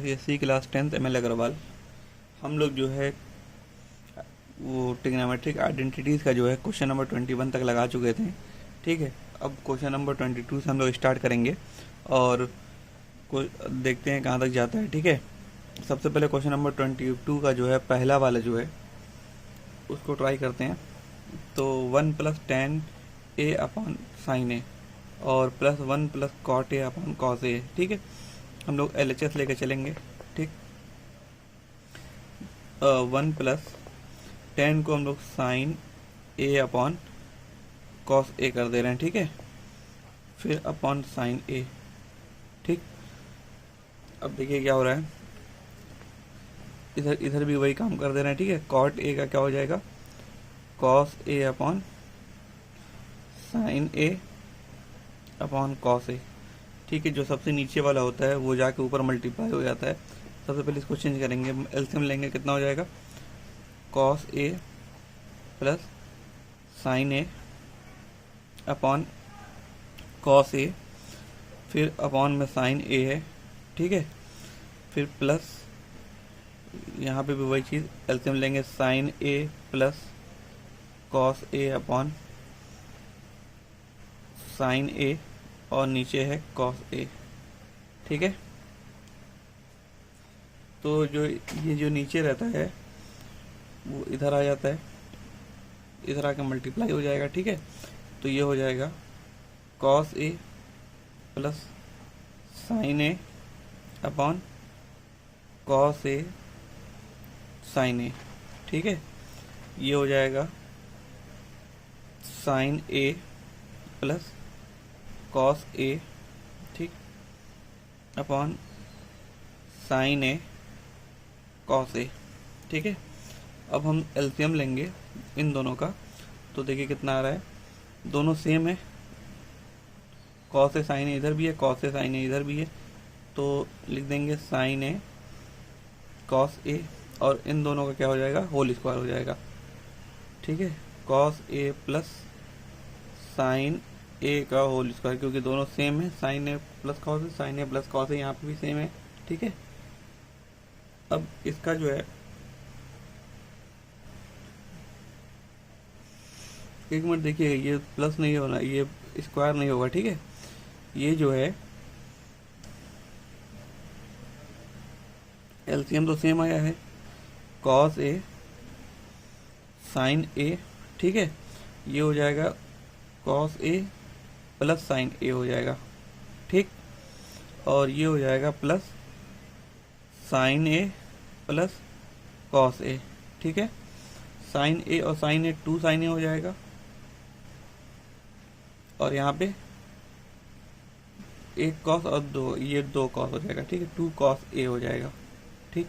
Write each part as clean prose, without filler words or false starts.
ICSE class 10th ML Agarwal. हम लोग जो है वो ट्रिग्नोमेट्रिक आइडेंटिटीज़ का जो है क्वेश्चन नंबर 21 तक लगा चुके थे। ठीक है, अब क्वेश्चन नंबर 22 से हम लोग स्टार्ट करेंगे और देखते हैं कहाँ तक जाता है। ठीक है, सबसे पहले क्वेश्चन नंबर 22 का जो है पहला वाला जो है उसको ट्राई करते हैं। तो 1+tan A/sin A और +1+cot A/cos A। ठीक है, हम लोग LHS लेके चलेंगे। ठीक, 1+tan को हम लोग sin A/cos A कर दे रहे हैं। ठीक है, फिर अपॉन sin A। ठीक, अब देखिए क्या हो रहा है, इधर इधर भी वही काम कर दे रहे हैं। ठीक है, cot A का क्या हो जाएगा, cos A/sin A/cos A। ठीक है, जो सबसे नीचे वाला होता है वो जाके ऊपर मल्टीप्लाई हो जाता है। सबसे पहले इसको चेंज करेंगे, एलसीएम लेंगे, कितना हो जाएगा, cos A plus sin A upon cos A, फिर अपॉन में sin A है। ठीक है, फिर प्लस यहाँ पे भी वही चीज़, एलसीएम लेंगे, sin A plus cos A upon sin A और नीचे है cos A। ठीक है, तो जो ये जो नीचे रहता है वो इधर आ जाता है, इधर आके मल्टीप्लाई हो जाएगा। ठीक है, तो ये हो जाएगा cos A plus sin A upon cos A sin A। ठीक है, ये हो जाएगा sin A plus cos A, ठीक, upon sin A cos A। ठीक है, अब हम एलसीएम लेंगे इन दोनों का, तो देखिए कितना आ रहा है, दोनों सेम है, cos A sin A इधर भी है, cos A sin A इधर भी है, तो लिख देंगे sin A cos A और इन दोनों का क्या हो जाएगा, होल स्क्वायर हो जाएगा। ठीक है, cos A plus sin A का होल स्क्वायर, क्योंकि दोनों सेम है, sin A plus cos A, sin A plus cos A यहाँ पे भी सेम है। ठीक है, अब इसका जो है, एक मिनट देखिए, ये प्लस नहीं होना, ये स्क्वायर नहीं होगा। ठीक है, ये जो है एलसीएम तो सेम आया है, cos A sin A। ठीक है, ये हो जाएगा cos A plus sin A हो जाएगा। ठीक, और ये हो जाएगा plus sin A plus cos A। ठीक है, sin A और sin A 2 sin A हो जाएगा, और यहाँ पे एक cos और दो, ये 2 cos हो जाएगा। ठीक है, 2 cos A हो जाएगा। ठीक,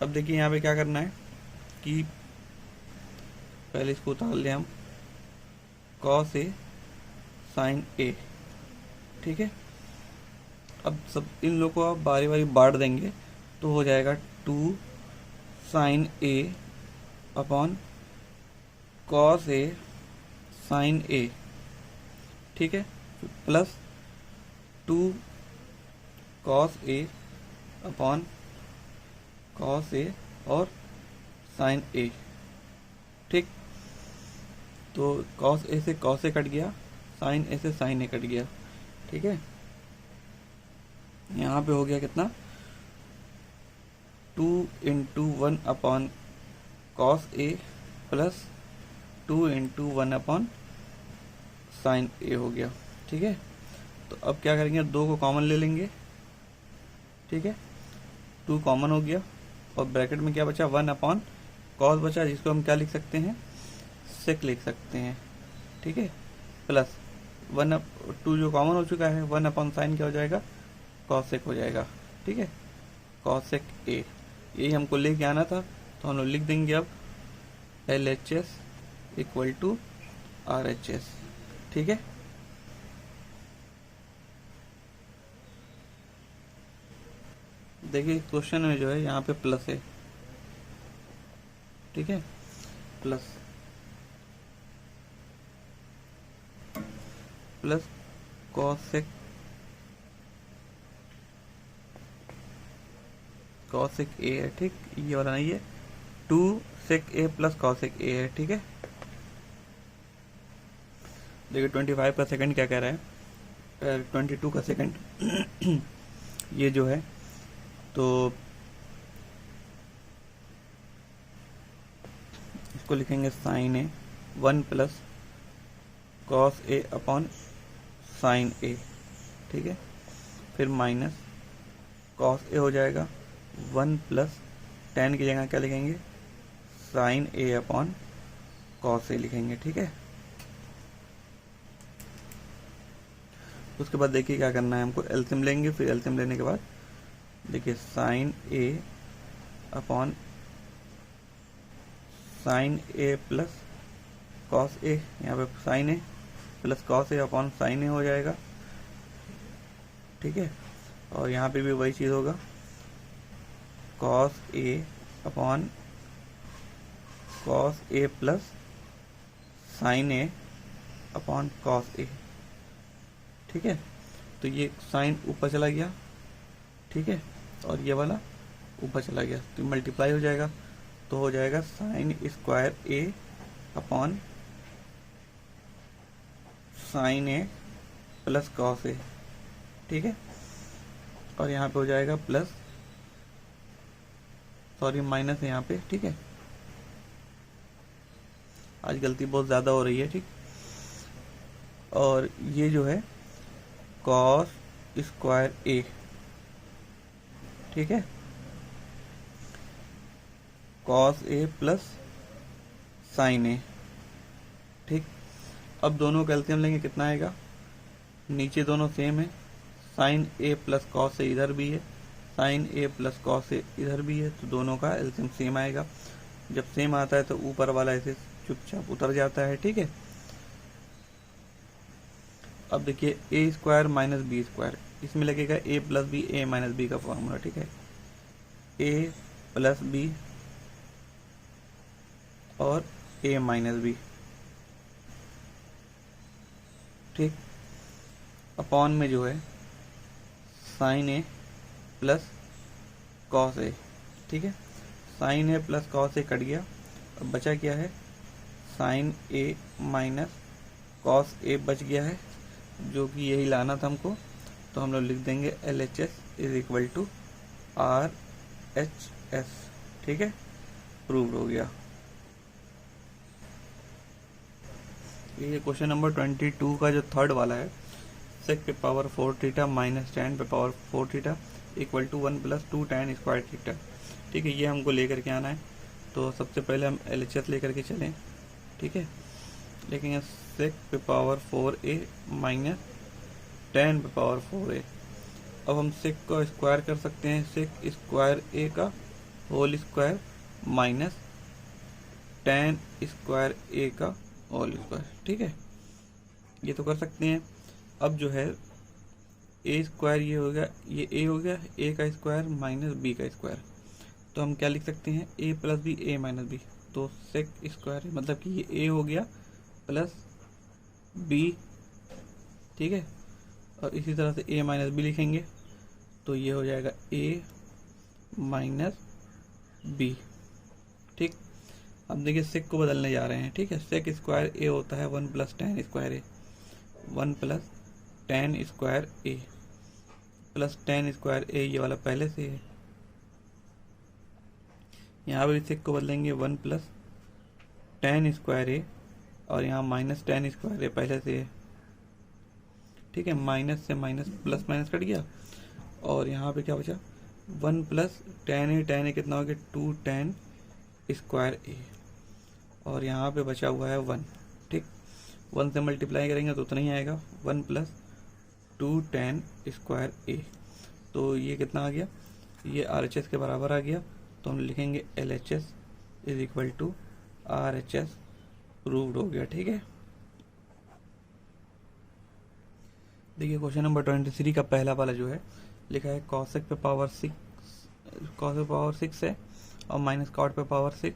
अब देखिए यहाँ पे क्या करना है कि पहले इसको उतार लें हम, cos A sin A। ठीक है, अब सब इन लोगों को आप बारी बारी बांट देंगे तो हो जाएगा 2 sin A upon cos A sin A। ठीक है, plus 2 cos A upon cos A और sin A। ठीक, तो cos A से cos A कट गया, sin A से sin A कट गया। ठीक है, यहाँ पे हो गया कितना, 2 into 1 upon cos A plus 2 into 1 upon sin A हो गया। ठीक है, तो अब क्या करेंगे, 2 को कॉमन ले लेंगे। ठीक है, 2 कॉमन हो गया और ब्रैकेट में क्या बचा, 1 अपॉन cos बचा, जिसको हम क्या लिख सकते हैं, sec लिख सकते हैं। ठीक है, प्लस 2 जो कॉमन हो चुका है, 1 अपॉन साइन क्या हो जाएगा, cos sec हो जाएगा। ठीक है, cos sec A, यही हमको लेके आना था, तो हम लोग लिख देंगे अब LHS इक्वल टू RHS। ठीक है, देखिए क्वेश्चन में जो है यहाँ पे प्लस है। ठीक है, plus plus cos sec cosec ए है, ठीक, ये वाला नहीं है, 2 सेक ए प्लस कॉसेक ए है, ठीक है। देखिए 25 का सेकंड क्या कह रहा है, 22 का सेकंड ये जो है, तो इसको लिखेंगे sign A 1 plus cos A upon sine ए, ठीक है। फिर माइनस कॉस ए हो जाएगा 1 प्लस टेन की जगह क्या लिखेंगे, sign A upon cos A लिखेंगे, ठीक है। उसके बाद देखिए क्या करना है, हमको एलसीएम लेंगे। फिर एलसीएम लेने के बाद देखिए sign A upon sine A plus cos A, यहाँ पे sign A plus cos A upon sine ए हो जाएगा, ठीक है। और यहाँ पे भी वही चीज़ होगा, cos A upon cos A plus sign A upon cos A, ठीक है। तो ये साइन ऊपर चला गया, ठीक है, और ये वाला ऊपर चला गया, तो मल्टीप्लाई हो जाएगा, तो हो जाएगा sine square A upon sine A plus cos A, ठीक है। और यहाँ पे हो जाएगा प्लस, सॉरी माइनस है यहाँ पे, ठीक है, आज गलती बहुत ज़्यादा हो रही है, ठीक। और ये जो है कॉस स्क्वायर ए, ठीक है, कॉस ए प्लस साइन ए, ठीक। अब दोनों का एलसीएम लेंगे, कितना आएगा, नीचे दोनों सेम है, sign A plus cos A इधर भी है, sign A plus cos A इधर भी है, तो दोनों का एलसीएम सेम आएगा। जब सेम आता है तो ऊपर वाला ऐसे चुपचाप उतर जाता है, ठीक है। अब देखिए ए स्क्वायर माइनस बी स्क्वायर, इसमें लगेगा ए plus b, a minus b का फॉर्मूला, ठीक है, ए प्लस बी और ए माइनस बी, ठीक। अपॉन में जो है sign A plus cos A, ठीक है, sign A plus cos A cut गया, अब बचा क्या है, sign A minus cos A बच गया है, जो कि यही लाना था हमको, तो हम लोग लिख देंगे LHS is equal to RHS, ठीक है, प्रूव्ड हो गया। ये क्वेश्चन नंबर 22 का जो थर्ड वाला है, सेक पे पावर 4 थीटा माइनस टेन पे power 4 theta equal to 1 plus 2 tan square theta, ठीक है, ये हमको लेकर के आना है। तो सबसे पहले हम LHS लेकर के चलें, ठीक है, लेकिन सेक पे पावर 4a माइनस टेन पे पावर 4a। अब हम सेक का स्क्वायर कर सकते हैं, सेक स्क्वायर a का whole square minus tan square a का होल स्क्वायर, ठीक है, ये तो कर सकते हैं। अब जो है ए स्क्वायर ये हो गया, ये ए हो गया, ए का स्क्वायर माइनस बी का स्क्वायर, तो हम क्या लिख सकते हैं, ए plus b, a minus b, तो सेक स्क्वायर मतलब कि ये ए हो गया प्लस बी, ठीक है, और इसी तरह से ए माइनस बी लिखेंगे, तो ये हो जाएगा ए माइनस बी, ठीक। अब देखिए सेक को बदलने जा रहे हैं, ठीक है, सेक स्क्वायर ए होता है 1 plus ten square A, 1 plus ten square a plus ten square ए, ये वाला पहले से है, यहाँ पर सेक को बदलेंगे 1 प्लस टेन स्क्वायर ए, और यहाँ माइनस टेन स्क्वायर ए पहले से है, ठीक है, माइनस से माइनस प्लस माइनस कट गया, और यहाँ पे क्या बचा, 1 प्लस टेन ए कितना हो गया, 2 टेन स्क्वायर ए, और यहाँ पे बचा हुआ है 1, ठीक, 1 से मल्टीप्लाई करेंगे तो उतना ही आएगा, 1 प्लस 2 टेन स्क्वायर ए, तो ये कितना आ गया, ये RHS के बराबर आ गया, तो हम लिखेंगे LHS is equal to RHS, proved हो गया, ठीक है। देखिए क्वेश्चन नंबर 23 का पहला वाला जो है लिखा है कॉसेक पे पावर 6, कॉसेक पे पावर 6 है, और माइनस कॉट पे power 6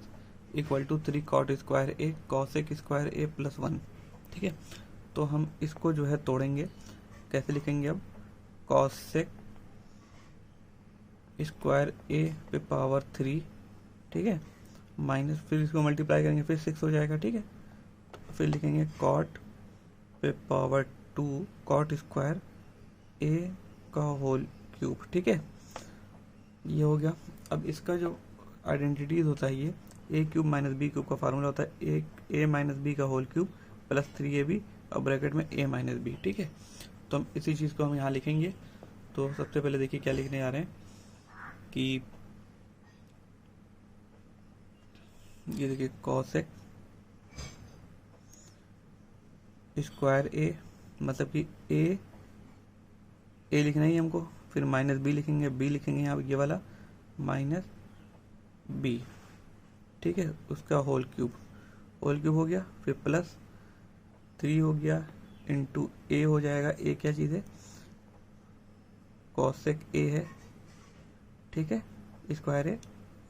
equal to 3 cot square a cosec square a plus 1, ठीक है। तो हम इसको जो है तोड़ेंगे, कैसे लिखेंगे, अब कॉसेक स्क्वायर ए पे पावर 3, ठीक है, माइनस फिर इसको मल्टीप्लाई करेंगे फिर 6 हो जाएगा, ठीक है। तो फिर लिखेंगे कॉट पे पावर 2 कॉट स्क्वायर ए का होल क्यूब, ठीक है। ये हो गया। अब इसका जो आइडेंटिटीज होता है, ये ए क्यूब माइनस बी क्यूब का फार्मूला होता है ए माइनस बी का होल क्यूब प्लस 3ab और ब्रैकेट में ए माइनस बी, ठीक है। तो हम इसी चीज़ को हम यहाँ लिखेंगे। तो सबसे पहले देखिए क्या लिखने जा रहे हैं कि ये देखिए कॉसेक स्क्वायर ए, मतलब कि ए लिखना ही हमको, फिर माइनस बी लिखेंगे, बी लिखेंगे यहाँ ये वाला माइनस बी, ठीक है, उसका होल क्यूब हो गया, फिर प्लस 3 हो गया इंटू ए हो जाएगा। ए क्या चीज़ है, कॉसेक ए है, ठीक है, स्क्वायर ए,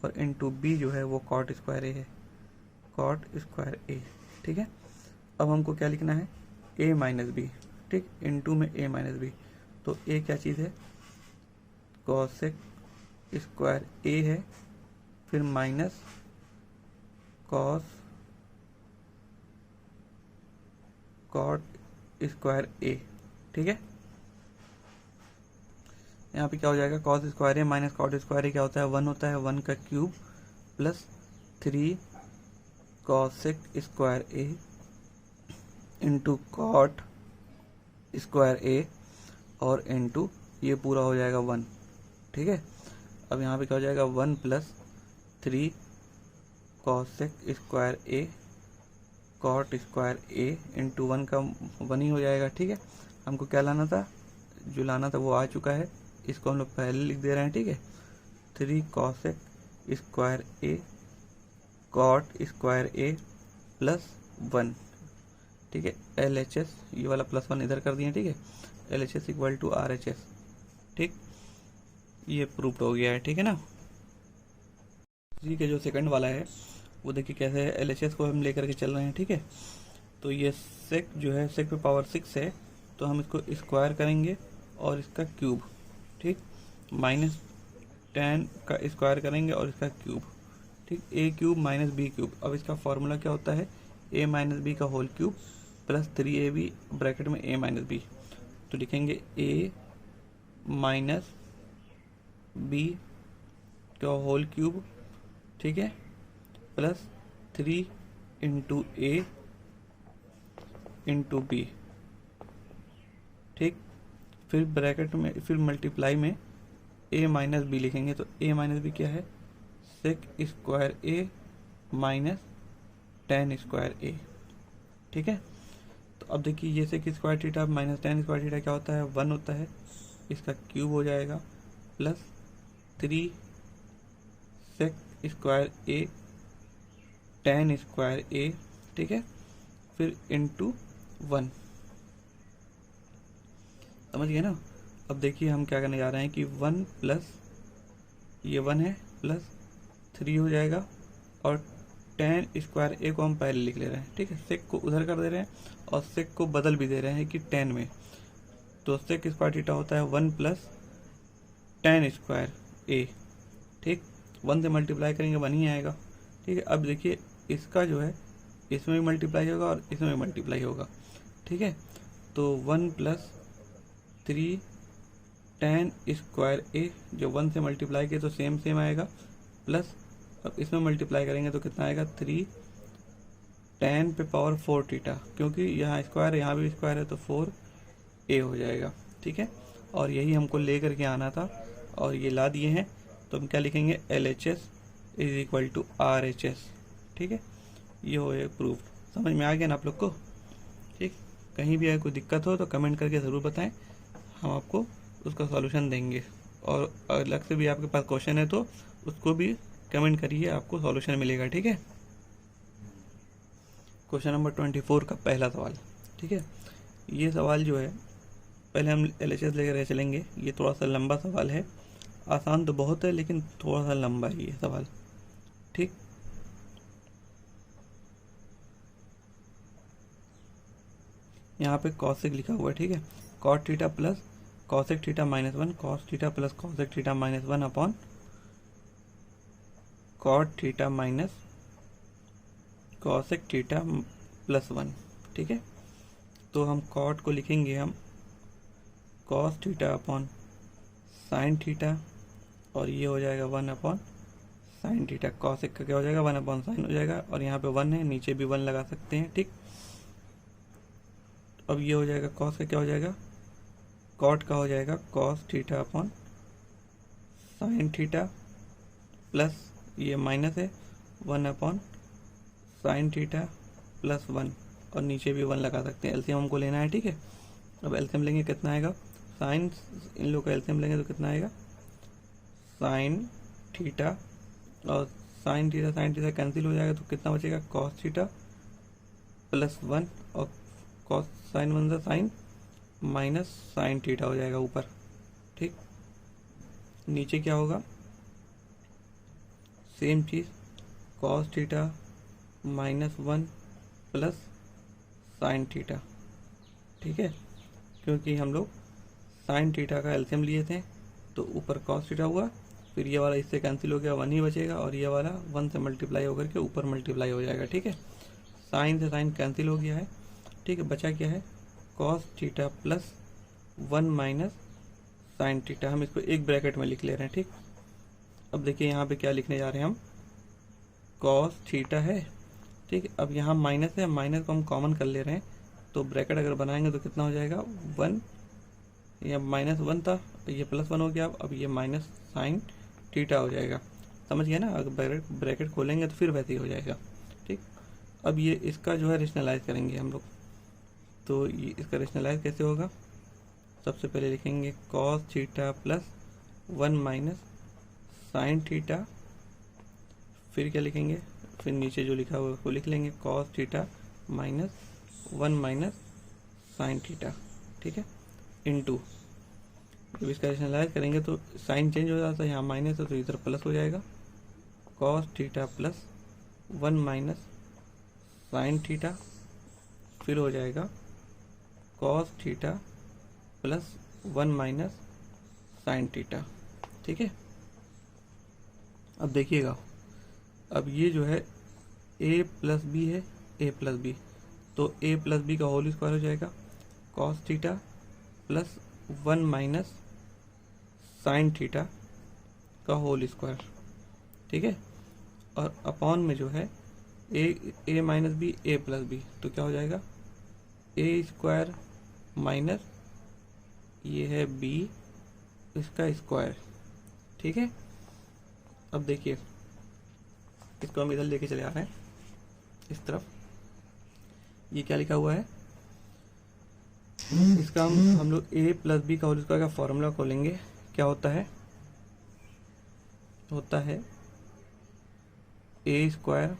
और इंटू बी जो है वो कॉट स्क्वायर ए है, कॉट स्क्वायर ए, ठीक है। अब हमको क्या लिखना है, ए माइनस बी, ठीक, इंटू में ए माइनस बी। तो ए क्या चीज़ है, कॉसेक स्क्वायर ए है, फिर minus cos cot square a, ठीक है। यहाँ पे क्या हो जाएगा, cos square a minus cot square ए क्या होता है, 1 होता है, 1 का क्यूब प्लस 3 कॉसेक स्क्वायर ए इंटू कॉट स्क्वायर ए और इंटू ये पूरा हो जाएगा 1, ठीक है। अब यहाँ पे क्या हो जाएगा, 1 प्लस 3 कॉसेक स्क्वायर ए कॉट स्क्वायर ए इंटू 1 का 1 ही हो जाएगा, ठीक है। हमको क्या लाना था, जो लाना था वो आ चुका है, इसको हम लोग पहले लिख दे रहे हैं, ठीक है। 3 cosec square A cot square a plus 1, ठीक है, LHS ये वाला प्लस 1 इधर कर दिए, ठीक है, LHS इक्वल टू RHS, ठीक, ये प्रूफ हो गया है, ठीक है ना। जी के जो सेकंड वाला है वो देखिए कैसे है, LHS को हम लेकर के चल रहे हैं, ठीक है। तो ये सेक जो है, सेक पे पावर 6 है, तो हम इसको स्क्वायर करेंगे और इसका क्यूब, ठीक, माइनस 10 का स्क्वायर करेंगे और इसका क्यूब, ठीक, a cube minus b cube. अब इसका फॉर्मूला क्या होता है, ए माइनस बी का whole cube plus 3ab bracket में ए माइनस बी। तो लिखेंगे ए माइनस बी का होल क्यूब, ठीक है, plus 3 into a into b, ठीक, फिर ब्रैकेट में फिर मल्टीप्लाई में ए माइनस बी लिखेंगे। तो ए माइनस बी क्या है, sec square a minus 10 square a, ठीक है। तो अब देखिए ये sec square theta minus 10 square theta क्या होता है, 1 होता है, इसका क्यूब हो जाएगा plus 3 sec square A 10 square a, ठीक है, फिर इंटू 1, समझ गए ना। अब देखिए हम क्या करने जा रहे हैं कि 1 प्लस ये 1 है प्लस 3 हो जाएगा और 10 स्क्वायर ए को हम पहले लिख ले रहे हैं, ठीक है, सेक को उधर कर दे रहे हैं और सेक को बदल भी दे रहे हैं कि 10 में। तो सेक स्क्वायर थीटा होता है 1 प्लस 10 स्क्वायर ए, ठीक, 1 से मल्टीप्लाई करेंगे 1 ही आएगा, ठीक है। अब देखिए इसका जो है इसमें भी मल्टीप्लाई होगा और इसमें भी मल्टीप्लाई होगा, ठीक है। तो 1 प्लस 3 10 स्क्वायर ए, जो 1 से मल्टीप्लाई किया तो सेम आएगा, प्लस अब इसमें मल्टीप्लाई करेंगे तो कितना आएगा, 3 10 पे पावर 4 थीटा, क्योंकि यहाँ स्क्वायर है यहाँ भी स्क्वायर है तो 4a हो जाएगा, ठीक है। और यही हमको ले करके आना था और ये ला दिए हैं। तो हम क्या लिखेंगे, LHS is equal to RHS, ठीक है। ये हो गया प्रूफ। समझ में आ गया ना आप लोग को, ठीक। कहीं भी अगर कोई दिक्कत हो तो कमेंट करके ज़रूर बताएं, हम आपको उसका सॉल्यूशन देंगे। और अलग से भी आपके पास क्वेश्चन है तो उसको भी कमेंट करिए, आपको सॉल्यूशन मिलेगा, ठीक है। क्वेश्चन नंबर 24 का पहला सवाल, ठीक है। ये सवाल जो है पहले हम LHS लेकर चलेंगे। ये थोड़ा सा लंबा सवाल है, आसान तो बहुत है लेकिन थोड़ा सा लंबा ही है सवाल, ठीक। यहाँ पे कॉसेक लिखा हुआ है, ठीक है, cot theta plus cosec theta minus one cos theta plus cosec theta minus one upon cot theta minus cosec theta plus one. ठीक है, तो हम कॉट को लिखेंगे हम cos theta upon sine theta, और ये हो जाएगा one upon sine theta. Cosec का क्या हो जाएगा, वन अपॉन साइन हो जाएगा, और यहाँ पे वन है, नीचे भी वन लगा सकते हैं। ठीक, अब ये हो जाएगा कॉस का क्या हो जाएगा, कॉट का हो जाएगा cos theta upon sine theta plus ये माइनस है one upon sine theta plus one, और नीचे भी वन लगा सकते हैं। एलसीएम हमको लेना है। ठीक है, अब एलसीएम लेंगे कितना आएगा, साइन, इन लोग का एलसीएम लेंगे तो कितना आएगा, साइन थीटा और साइन थीटा कैंसिल हो जाएगा, तो कितना बचेगा, कॉस थीटा प्लस वन, और cos sine one sine minus sine theta हो जाएगा ऊपर। ठीक, नीचे क्या होगा, सेम चीज़ cos theta minus one plus sine theta. ठीक है, क्योंकि हम लोग साइन थीटा का एलसीएम लिए थे, तो ऊपर कॉस थीटा हुआ, फिर ये वाला इससे कैंसिल हो गया, वन ही बचेगा, और ये वाला वन से मल्टीप्लाई होकर के ऊपर मल्टीप्लाई हो जाएगा। ठीक है, साइन से साइन कैंसिल हो गया है। ठीक है, बचा क्या है, cos theta plus one minus sine theta. हम इसको एक ब्रैकेट में लिख ले रहे हैं। ठीक, अब देखिए यहाँ पे क्या लिखने जा रहे हैं हम, कॉस थीटा है। ठीक, अब यहाँ माइनस है, माइनस को हम कॉमन कर ले रहे हैं, तो ब्रैकेट अगर बनाएंगे तो कितना हो जाएगा, वन, या माइनस वन था, ये प्लस वन हो गया, अब ये माइनस साइन थीटा हो जाएगा। समझ गया ना, अगर ब्रैकेट खोलेंगे तो फिर वैसे ही हो जाएगा। ठीक, अब ये इसका जो है रेशनलाइज करेंगे हम लोग, तो ये इसका रेशनलाइज कैसे होगा, सबसे पहले लिखेंगे cos theta plus one minus sine theta, फिर क्या लिखेंगे, फिर नीचे जो लिखा हुआ है उसको लिख लेंगे, cos theta minus one minus sine theta. ठीक है, इनटू, जब इसका रेशनलाइज करेंगे तो साइन चेंज हो जाता है, यहाँ माइनस है तो इधर प्लस हो जाएगा, cos theta plus one minus sine theta, फिर हो जाएगा cos theta plus one minus sine theta. ठीक है, अब देखिएगा, अब ये जो है a प्लस बी है, a प्लस बी, तो a प्लस बी का होल स्क्वायर हो जाएगा cos theta plus one minus sine theta का होल स्क्वायर। ठीक है, और अपॉन में जो है a minus b a plus b, तो क्या हो जाएगा, a स्क्वायर माइनस ये है b इसका स्क्वायर। ठीक है, अब देखिए इसको हम इधर लेके चले आ रहे हैं इस तरफ, ये क्या लिखा हुआ है, इसका हम लोग a प्लस बी का होल स्क्वायर का फॉर्मूला खोलेंगे, क्या होता है, होता है a स्क्वायर,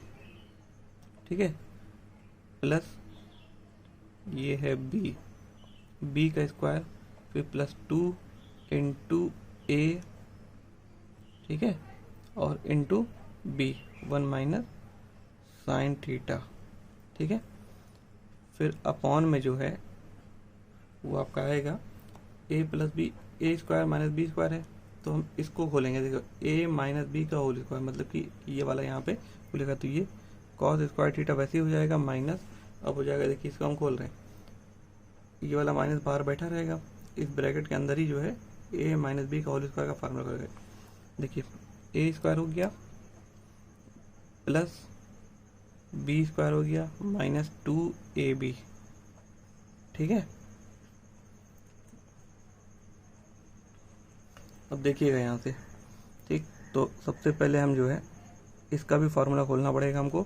ठीक है, प्लस ये है b का स्क्वायर, फिर प्लस टू इंटू a, ठीक है, और into b, one minus sine theta. ठीक है, फिर अपॉन में जो है वो आपका आएगा a plus b, a square minus b square है, तो हम इसको खोलेंगे। देखो a माइनस बी का होल स्क्वायर, मतलब कि ये वाला यहाँ पे खुलेगा, तो ये कॉस स्क्वायर थीटा वैसे ही हो जाएगा माइनस, अब हो जाएगा, देखिए इसको हम खोल रहे हैं, ये वाला माइनस बाहर बैठा रहेगा, इस ब्रैकेट के अंदर ही जो है a माइनस बी का होल स्क्वायर का फार्मूला करेगा। देखिए a स्क्वायर हो गया प्लस बी स्क्वायर हो गया माइनस टू ए बी। ठीक है, अब देखिएगा यहाँ से। ठीक, तो सबसे पहले हम जो है इसका भी फार्मूला खोलना पड़ेगा हमको,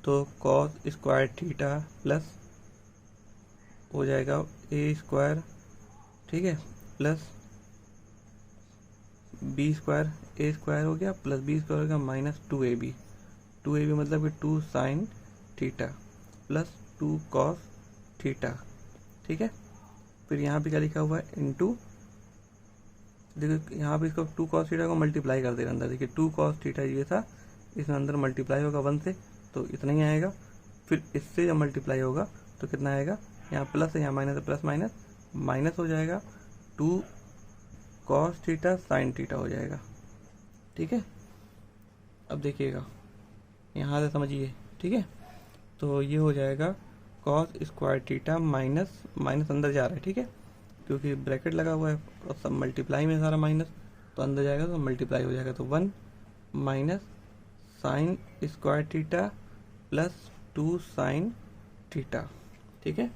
तो कॉस स्क्वायर थीटा प्लस हो जाएगा ए स्क्वायर, ठीक है, प्लस बी स्क्वायर, ए स्क्वायर हो गया प्लस बी स्क्वायर हो गया माइनस टू ए बी मतलब कि two sine theta plus two cos theta. ठीक है, फिर यहाँ पे क्या लिखा हुआ है, इनटू, देखो यहाँ पे इसको टू कॉस थीटा को मल्टीप्लाई कर दे रहा अंदर, देखिए टू कॉस थीटा ये था, इसमें अंदर मल्टीप्लाई होगा वन से, तो इतना ही आएगा, फिर इससे जब मल्टीप्लाई होगा तो कितना आएगा, यहाँ प्लस है यहाँ माइनस है, प्लस माइनस माइनस हो जाएगा, 2 कॉस थीटा साइन थीटा हो जाएगा। ठीक है, अब देखिएगा यहाँ से समझिए। ठीक है, तो ये हो जाएगा cos square theta minus minus अंदर जा रहा है। ठीक है, क्योंकि ब्रैकेट लगा हुआ है और सब मल्टीप्लाई में सारा माइनस, तो अंदर जाएगा तो मल्टीप्लाई हो जाएगा। तो 1 minus sign square theta plus 2 sine theta. ठीक है,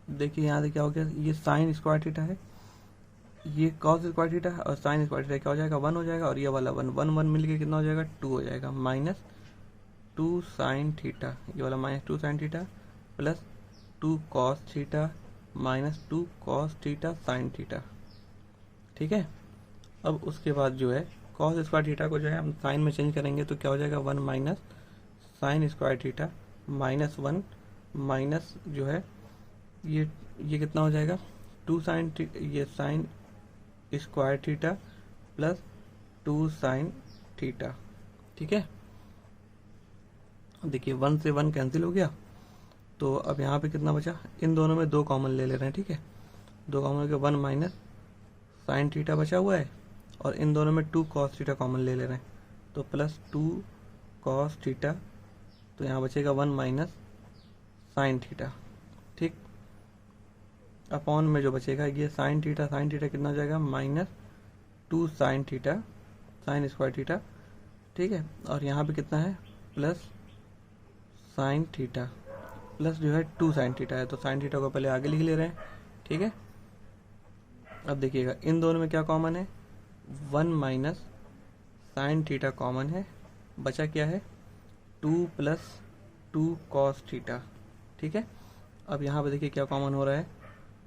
देखिए यहाँ से क्या हो गया, ये साइन स्क्वायर थीटा है, ये कॉस स्क्वायर थीटा है, और साइन स्क्वायर थीटा क्या हो जाएगा 1 हो जाएगा, और ये वाला 1 1 1 मिलके कितना हो जाएगा 2 हो जाएगा, माइनस 2 साइन थीटा, ये वाला minus 2 sine theta plus 2 cos theta minus 2 cos theta sine theta. ठीक है, अब उसके बाद जो है कॉस स्क्वायर थीटा को जो है हम साइन में चेंज करेंगे तो क्या हो जाएगा 1 minus sign square theta minus 1 minus जो है ये कितना हो जाएगा 2 साइन, ये sign square theta plus 2 sine theta. ठीक है, देखिए 1 से 1 कैंसिल हो गया, तो अब यहाँ पे कितना बचा, इन दोनों में 2 कॉमन ले ले रहे हैं। ठीक है, 2 कॉमन के 1 माइनस साइन थीटा बचा हुआ है, और इन दोनों में 2 कॉस थीटा कॉमन ले ले रहे हैं, तो प्लस 2 कॉस थीटा, तो यहाँ बचेगा 1 माइनस साइन थीटा। ठीक, अपॉन में जो बचेगा ये साइन थीटा कितना हो जाएगा minus 2 sine theta sine square theta. ठीक है, और यहाँ पे कितना है प्लस साइन थीटा प्लस जो है 2 साइन थीटा है, तो साइन थीटा को पहले आगे लिख ले रहे हैं। ठीक है, अब देखिएगा इन दोनों में क्या कॉमन है 1 माइनस साइन थीटा कॉमन है, बचा क्या है 2 प्लस 2 कॉस थीटा। ठीक है, अब यहाँ पे देखिए क्या कॉमन हो रहा है,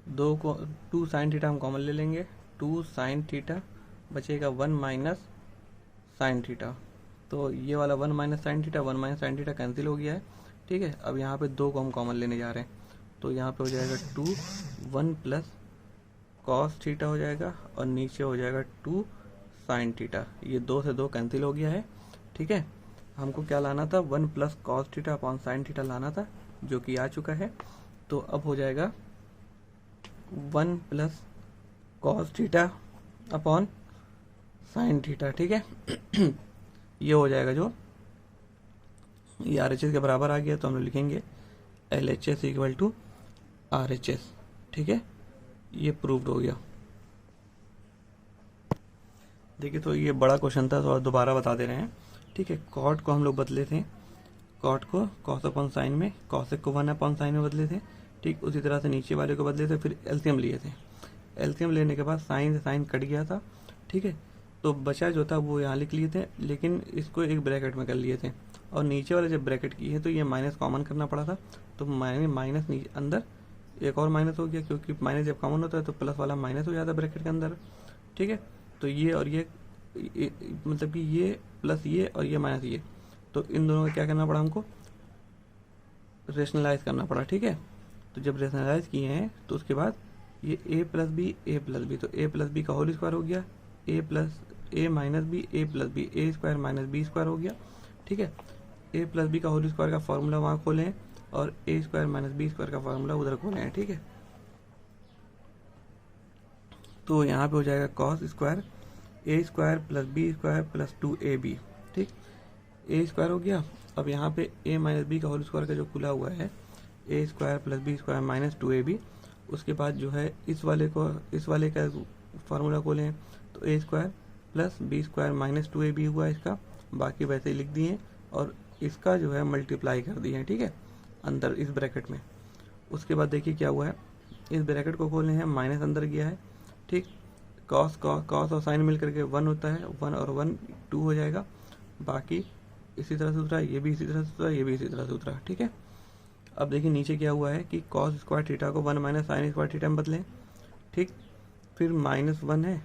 2 साइन थीटा हम कॉमन ले लेंगे, 2 साइन थीटा बचेगा 1 माइनस साइन थीटा, तो ये वाला 1 माइनस साइन थीटा कैंसिल हो गया है। ठीक है, अब यहाँ पे 2 को हम कॉमन लेने जा रहे हैं, तो यहाँ पे हो जाएगा 2 1 प्लस कॉस थीटा हो जाएगा, और नीचे हो जाएगा 2 साइन थीटा, ये 2 से 2 कैंसिल हो गया है। ठीक है, हमको क्या लाना था 1 plus cos theta upon sine theta लाना था, जो कि आ चुका है। तो अब हो जाएगा 1 plus cos theta upon sine theta. ठीक है, ये हो जाएगा जो ये RHS के बराबर आ गया, तो हम लोग लिखेंगे LHS इक्वल टू RHS। ठीक है, ये प्रूव्ड हो गया। देखिए तो ये बड़ा क्वेश्चन था, तो दोबारा बता दे रहे हैं। ठीक है, कॉट को हम लोग बदले थे, कॉट को कॉस अपॉन साइन में, कॉसेक को 1 अपॉन साइन में बदले थे। ठीक, उसी तरह से नीचे वाले को बदले थे, फिर एलसीएम लिए थे। एलसीएम लेने के बाद साइन से साइन कट गया था। ठीक है, तो बचा जो था वो यहाँ लिख लिए थे, लेकिन इसको एक ब्रैकेट में कर लिए थे, और नीचे वाले जब ब्रैकेट किए तो ये माइनस कॉमन करना पड़ा था, तो माइनस अंदर एक और माइनस हो गया, क्योंकि माइनस जब कॉमन होता है तो प्लस वाला माइनस हो जाता है ब्रैकेट के अंदर। ठीक है, तो ये और ये मतलब कि ये प्लस ये और ये माइनस ये, तो इन दोनों का क्या करना पड़ा हमको, रेशनलाइज करना पड़ा। ठीक है, तो जब रेशनलाइज किए हैं तो उसके बाद ये a प्लस बी, तो a प्लस बी का होल स्क्वायर हो गया, a minus b a plus b, a square minus b square हो गया। ठीक है, a प्लस बी का होल स्क्वायर का फॉर्मूला वहाँ खोले हैं, और a square minus b square का फॉर्मूला उधर खोले हैं। ठीक है, तो यहाँ पे हो जाएगा cos square a square plus B square plus 2ab। ठीक, a स्क्वायर हो गया, अब यहाँ पे a माइनस बी का होल स्क्वायर का जो खुला हुआ है a square plus B square minus 2ab, उसके बाद जो है इस वाले का फार्मूला खोले हैं, तो a square plus B square minus 2ab हुआ इसका, बाकी वैसे ही लिख दिए, और इसका जो है मल्टीप्लाई कर दिए हैं। ठीक है, अंदर इस ब्रैकेट में। उसके बाद देखिए क्या हुआ है, इस ब्रैकेट को खोले हैं, माइनस अंदर गया है। ठीक, कॉस और साइन मिल करके 1 होता है, 1 और 1 2 हो जाएगा, बाकी इसी तरह से उतरा, ये भी इसी तरह से उतरा, ये भी इसी तरह से उतरा। ठीक है, अब देखिए नीचे क्या हुआ है कि कॉस स्क्वायर थीटा को 1 माइनस साइन स्क्वायर थीटा में बदलें। ठीक, फिर -1 है,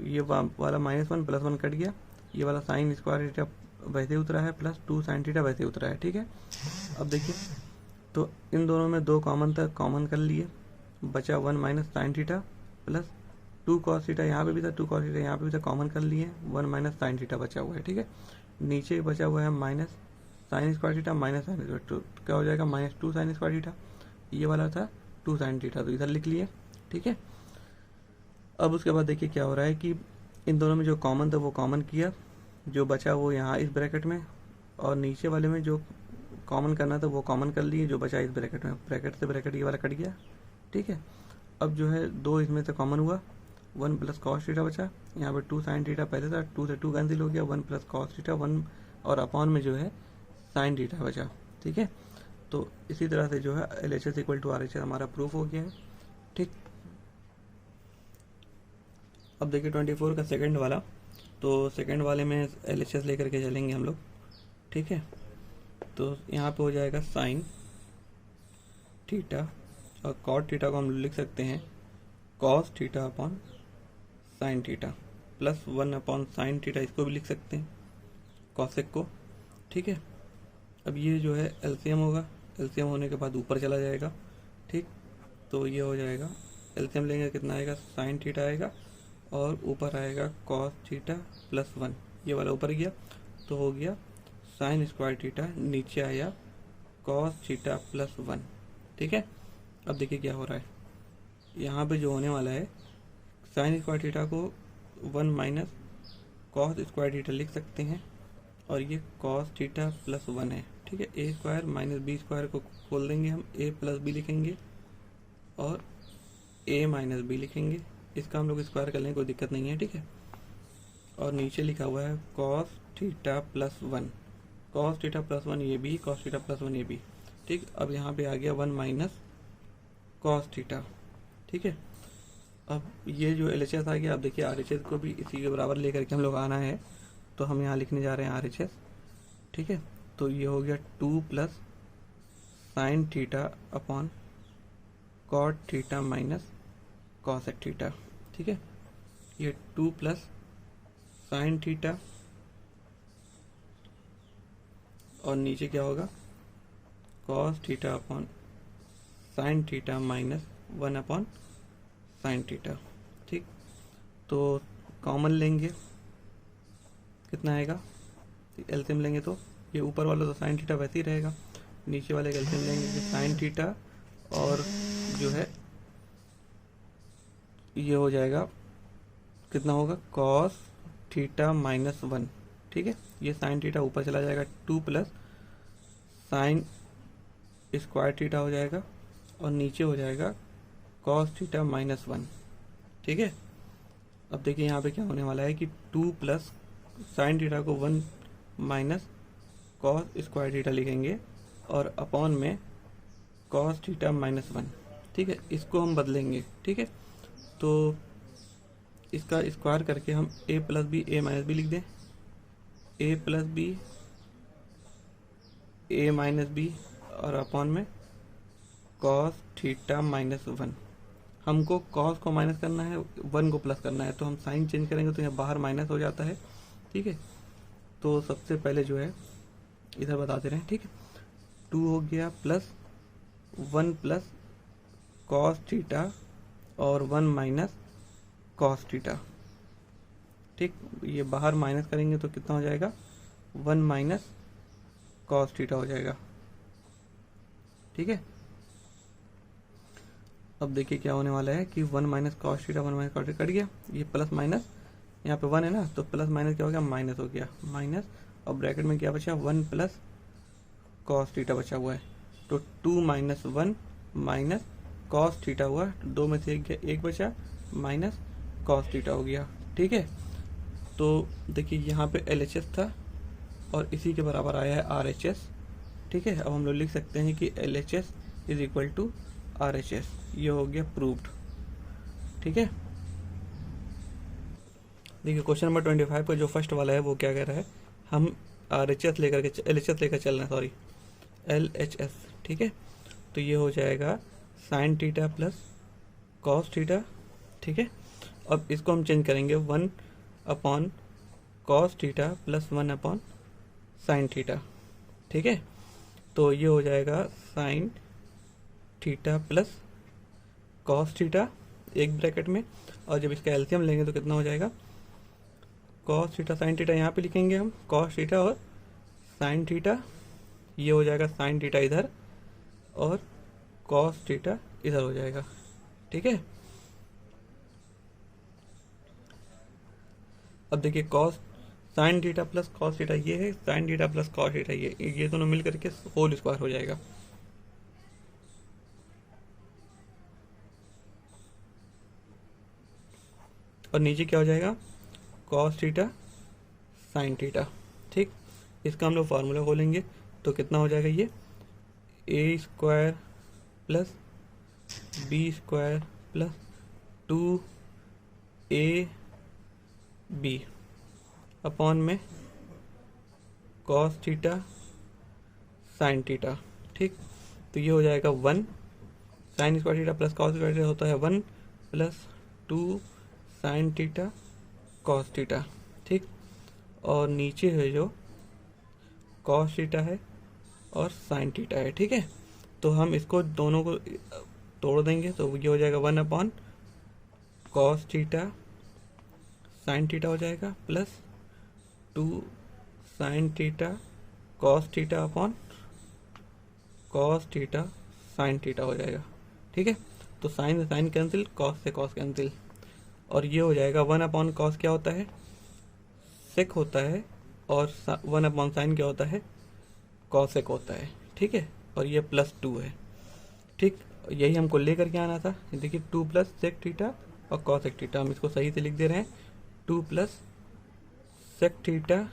ये वाला -1 प्लस 1 कट गया, ये वाला साइन स्क्वायर थीटा वैसे उतरा है, प्लस 2 साइन थीटा वैसे उतरा है। ठीक है, अब देखिए तो इन दोनों में 2 कॉमन था, कॉमन कर लिए, बचा 1 minus sine theta plus 2 cos theta, यहाँ पे भी था 2 कॉस थीटा, यहाँ पे भी था, कॉमन कर लिए, 1 माइनस साइन थीटा बचा हुआ है। ठीक है, नीचे बचा हुआ है minus sign square theta minus sine square, तो क्या हो जाएगा माइनस 2 साइन स्क्वायर थीटा, ये वाला था 2 साइन थीटा, तो इधर लिख लिए। ठीक है, अब उसके बाद देखिए क्या हो रहा है कि इन दोनों में जो कॉमन था वो कॉमन किया, जो बचा वो यहाँ इस ब्रैकेट में, और नीचे वाले में जो कॉमन करना था वो कॉमन कर लिए, जो बचा इस ब्रैकेट में, ब्रैकेट से ब्रैकेट ये वाला कट गया। ठीक है, अब जो है 2 इसमें से कॉमन हुआ, 1 प्लस कॉस थीटा बचा, यहाँ पे 2 साइन थीटा पहले था, 2 से 2 कैंसिल हो गया, 1 प्लस कॉस थीटा 1, और अपॉन में जो है साइन थीटा बचा। ठीक है, तो इसी तरह से जो है LHS इक्वल टू RHS हमारा प्रूफ हो गया है। ठीक, अब देखिए 24 का सेकंड वाला, तो सेकंड वाले में LHS लेकर के चलेंगे हम लोग। ठीक है, तो यहाँ पे हो जाएगा साइन थीटा, और कॉट थीटा को हम लिख सकते हैं cos theta upon sine theta, plus 1 upon sine theta, इसको भी लिख सकते हैं कॉसेक को। ठीक है, अब ये जो है एलसीएम होगा, एलसीएम होने के बाद ऊपर चला जाएगा। ठीक, तो ये हो जाएगा, एलसीएम लेंगे कितना आएगा, साइन थीटा आएगा, और ऊपर आएगा कॉस थीटा प्लस 1, ये वाला ऊपर गया, तो हो गया साइन स्क्वायर थीटा, नीचे आया कॉस थीटा प्लस 1। ठीक है, अब देखिए क्या हो रहा है, यहाँ पे जो होने वाला है, साइन स्क्वायर थीटा को 1 माइनस कॉस स्क्वायर थीटा लिख सकते हैं, और ये कॉस थीटा प्लस 1 है। ठीक है, ए स्क्वायर माइनस बी स्क्वायर को खोल देंगे हम, ए प्लस बी लिखेंगे, और ए माइनस बी लिखेंगे, इसका हम लोग स्क्वायर कर लेंगे, कोई दिक्कत नहीं है। ठीक है, और नीचे लिखा हुआ है cos theta plus 1, cos theta plus 1 ये भी, कॉस थीटा प्लस 1 ये भी। ठीक, अब यहाँ पे आ गया 1 माइनस कॉस थीटा। ठीक है, अब ये जो LHS आ गया, अब देखिए RHS को भी इसी के बराबर लेकर के हम लोग आना है, तो हम यहाँ लिखने जा रहे हैं RHS। ठीक है, तो ये हो गया 2 plus sine theta upon cot theta minus cosec theta. ठीक है, ये 2 प्लस साइन थीटा, और नीचे क्या होगा cos theta upon sine theta minus 1 upon sine theta. ठीक, तो कॉमन लेंगे कितना आएगा, एलसीएम लेंगे तो ये ऊपर वाला तो साइन थीटा वैसे ही रहेगा, नीचे वाले का एलसीएम लेंगे कि साइन थीटा, और जो है ये हो जाएगा कितना होगा कॉस थीटा माइनस 1। ठीक है, ये साइन थीटा ऊपर चला जाएगा, 2 प्लस साइन स्क्वायर थीटा हो जाएगा, और नीचे हो जाएगा कॉस थीटा माइनस 1। ठीक है, अब देखिए यहाँ पे क्या होने वाला है कि 2 प्लस साइन थीटा को 1 माइनस कॉस स्क्वायर थीटा लिखेंगे, और अपॉन में कॉस थीटा माइनस 1। ठीक है, इसको हम बदलेंगे। ठीक है, तो इसका स्क्वायर करके हम a plus b a minus b लिख दें, a plus b a minus b, और अपॉन में कॉस थीटा माइनस 1। हमको कॉस को माइनस करना है, 1 को प्लस करना है, तो हम साइन चेंज करेंगे तो यहाँ बाहर माइनस हो जाता है। ठीक है, तो सबसे पहले जो है इधर बताते रहें। ठीक है, 2 हो गया प्लस 1 प्लस कॉस थीटा, और 1 माइनस कॉस थीटा। ठीक, ये बाहर माइनस करेंगे तो कितना हो जाएगा 1 माइनस कॉस थीटा हो जाएगा। ठीक है, अब देखिए क्या होने वाला है कि 1 minus cos theta 1 minus cos theta cut गया, ये प्लस माइनस यहाँ पे 1 है ना, तो प्लस माइनस क्या हो गया माइनस हो गया, माइनस, और ब्रैकेट में क्या बचा 1 प्लस कॉस थीटा बचा हुआ है, तो 2 माइनस 1 माइनस कॉस थीटा हुआ, 2 में से एक बचा, माइनस कॉस थीटा हो गया। ठीक है, तो देखिए यहाँ पे LHS था, और इसी के बराबर आया है RHS। ठीक है, अब हम लोग लिख सकते हैं कि LHS is equal to RHS, ये हो गया प्रूव्ड। ठीक है, देखिए क्वेश्चन नंबर 25 का जो फर्स्ट वाला है वो क्या कह रहा है, हम LHS लेकर चल रहे हैं, सॉरी LHS। ठीक है, तो ये हो जाएगा sign theta plus cos theta. ठीक है, अब इसको हम चेंज करेंगे 1 upon cos theta plus 1 upon sine theta. ठीक है, तो ये हो जाएगा sign theta plus cos theta एक ब्रैकेट में, और जब इसका एलसीएम लेंगे तो कितना हो जाएगा कॉस थीटा साइन थीटा, यहाँ पे लिखेंगे हम कॉस थीटा और साइन थीटा। ये हो जाएगा साइन थीटा इधर और कॉस थीटा इधर हो जाएगा, ठीक है। अब देखिए cos sine theta plus cos theta ये है, sign theta plus cos theta ये दोनों मिल करके होल स्क्वायर हो जाएगा। और नीचे क्या हो जाएगा, कॉस थीटा साइन थीटा, ठीक। इसका हम लोग फार्मूला खोलेंगे तो कितना हो जाएगा, ये A square plus B square plus 2ab upon में कॉस थीटा साइन थीटा, ठीक। तो ये हो जाएगा 1 sine square theta plus cos square theta होता है 1 plus 2 sine theta cos theta, ठीक। और नीचे है जो कॉस थीटा है और साइन थीटा है, ठीक है। तो हम इसको दोनों को तोड़ देंगे तो ये हो जाएगा 1 upon cos theta sine theta हो जाएगा plus 2 sine theta cos theta upon cos theta sine theta हो जाएगा, ठीक है। तो साइन से साइन कैंसिल, कॉस से कॉस कैंसिल, और ये हो जाएगा 1 अपॉन कॉस क्या होता है, सेक होता है, और 1 अपॉन साइन क्या होता है, कॉसेक होता है, ठीक है। और ये प्लस 2 है, ठीक। यही हमको लेकर के आना था। देखिए 2 प्लस सेक थीटा और कॉसेक थीटा, हम इसको सही से लिख दे रहे हैं, 2 plus sec theta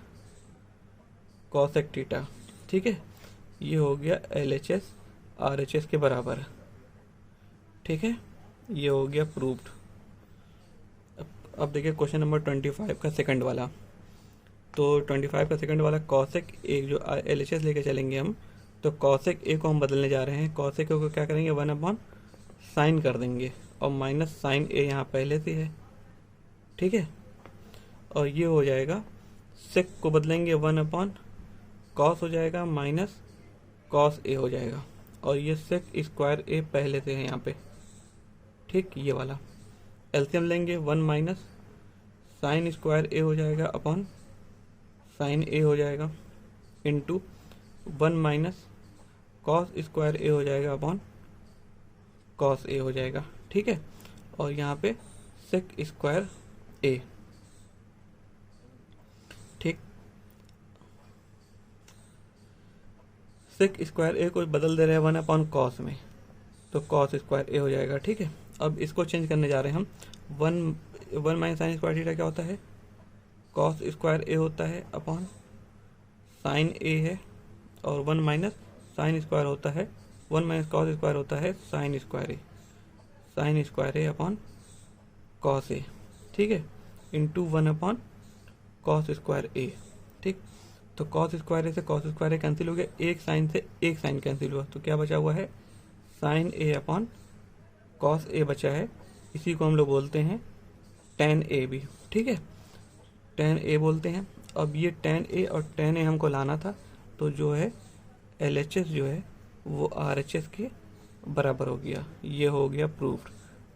cosec theta, ठीक है। ये हो गया LHS RHS के बराबर, ठीक है। ये हो गया प्रूव्ड। अब देखिए क्वेश्चन नंबर 25 का सेकंड वाला। तो 25 का सेकंड वाला कॉसेक ए जो LHS लेके चलेंगे हम, तो कॉसेक ए को हम बदलने जा रहे हैं। कॉसेक ए को क्या करेंगे, 1 अपॉन साइन कर देंगे, और माइनस साइन ए यहाँ पहले से है, ठीक है। और ये हो जाएगा सेक को बदलेंगे 1 अपॉन कॉस हो जाएगा माइनस कॉस ए हो जाएगा, और ये सेक स्क्वायर ए पहले से है यहाँ पे, ठीक। ये वाला एलसीएम लेंगे 1 माइनस साइन स्क्वायर ए हो जाएगा अपॉन साइन ए हो जाएगा इंटू 1 माइनस कॉस स्क्वायर ए हो जाएगा अपॉन कॉस ए हो जाएगा, ठीक है। और यहाँ पे सेक स्क्वायर ए, ठीक। सेक स्क्वायर ए को बदल दे रहे हैं 1 अपॉन कॉस में, तो कॉस स्क्वायर ए हो जाएगा, ठीक है। अब इसको चेंज करने जा रहे हैं हम। 1 माइनस साइन स्क्वायर थीटा क्या होता है, कॉस स्क्वायर ए होता है अपॉन साइन ए है, और 1 माइनस साइन स्क्वायर होता है, 1 माइनस कॉस स्क्वायर होता है sine square A upon cos A, ठीक है, into 1 upon cos square a, ठीक। तो कॉस स्क्वायर ए से कॉस स्क्वायर ए कैंसिल हो गया, एक साइन से एक साइन कैंसिल हुआ, तो क्या बचा हुआ है, sign A upon cos A बचा है। इसी को हम लोग बोलते हैं tan ए भी, ठीक है, tan ए बोलते हैं। अब ये tan ए और tan ए हमको लाना था, तो जो है LHS जो है वो RHS के बराबर हो गया। ये हो गया प्रूफ्ड।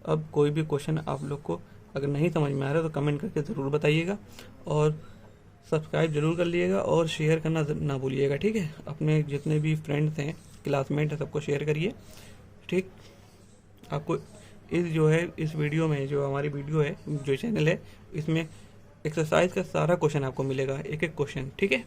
अब कोई भी क्वेश्चन आप लोग को अगर नहीं समझ में आ रहा तो कमेंट करके ज़रूर बताइएगा, और सब्सक्राइब जरूर कर लिएगा, और शेयर करना ना भूलिएगा, ठीक है। अपने जितने भी फ्रेंड्स हैं, क्लासमेट हैं, सबको शेयर करिए, ठीक। आपको इस वीडियो में जो हमारी वीडियो है, जो चैनल है, इसमें एक्सरसाइज का सारा क्वेश्चन आपको मिलेगा, एक एक क्वेश्चन, ठीक है।